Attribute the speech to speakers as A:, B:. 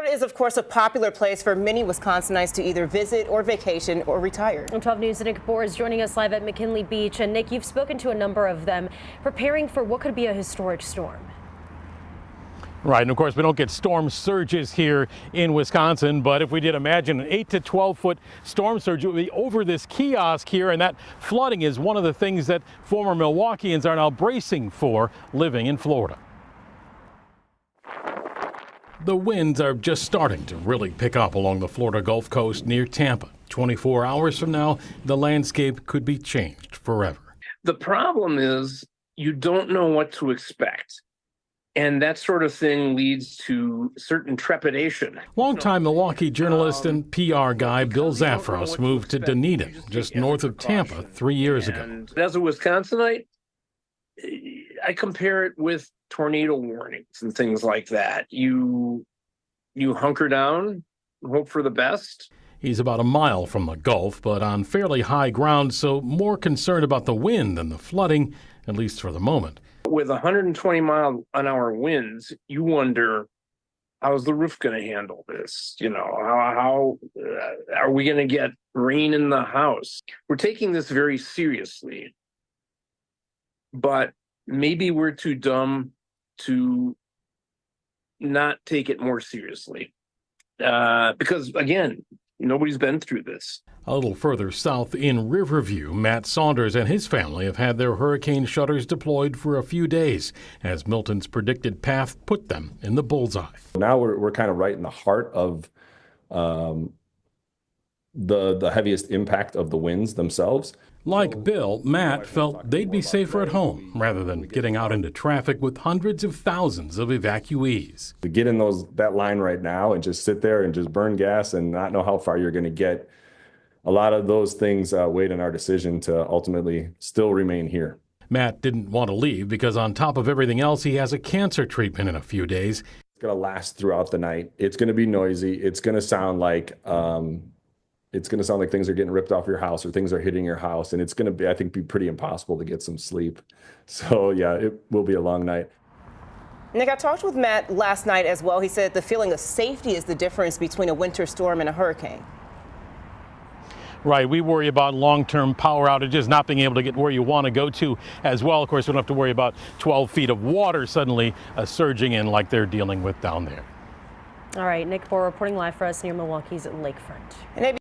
A: Florida is, of course, a popular place for many Wisconsinites to either visit or vacation or retire.
B: 12 News' Nick Bohr is joining us live at McKinley Beach. And Nick, you've spoken to a number of them preparing for what could be a historic storm.
C: Right, and of course we don't get storm surges here in Wisconsin, but if we did imagine an 8 to 12 foot storm surge, it would be over this kiosk here, and that flooding is one of the things that former Milwaukeeans are now bracing for living in Florida. The winds are just starting to really pick up along the Florida Gulf Coast near Tampa. 24 hours from now, the landscape could be changed forever.
D: The problem is you don't know what to expect. And that sort of thing leads to certain trepidation.
C: Longtime Milwaukee journalist and PR guy Bill Zafros moved to Dunedin, just north of Tampa, 3 years ago.
D: And as a Wisconsinite, I compare it with tornado warnings and things like that. You hunker down, hope for the best.
C: He's about a mile from the Gulf, but on fairly high ground, so more concerned about the wind than the flooding, at least for the moment.
D: With 120-mile-an-hour winds, you wonder, how's the roof going to handle this? You know, how are we going to get rain in the house? We're taking this very seriously, but maybe we're too dumb to not take it more seriously. Because, again, nobody's been through this.
C: A little further south in Riverview, Matt Saunders and his family have had their hurricane shutters deployed for a few days as Milton's predicted path put them in the bullseye.
E: Now we're kind of right in the heart of the heaviest impact of the winds themselves.
C: Like Bill, Matt felt they'd be safer at home rather than getting out into traffic with hundreds of thousands of evacuees.
E: To get in that line right now and just sit there and just burn gas and not know how far you're going to get, a lot of those things weighed in our decision to ultimately still remain here.
C: Matt didn't want to leave because on top of everything else, he has a cancer treatment in a few days.
E: It's going to last throughout the night. It's going to be noisy. It's going to sound like things are getting ripped off your house or things are hitting your house. And it's going to be, I think, be pretty impossible to get some sleep. So, yeah, it will be a long night.
A: Nick, I talked with Matt last night as well. He said the feeling of safety is the difference between a winter storm and a hurricane.
C: Right, we worry about long-term power outages, not being able to get where you want to go to as well. Of course, we don't have to worry about 12 feet of water suddenly surging in like they're dealing with down there.
B: All right, Nick Bohr reporting live for us near Milwaukee's lakefront.
A: And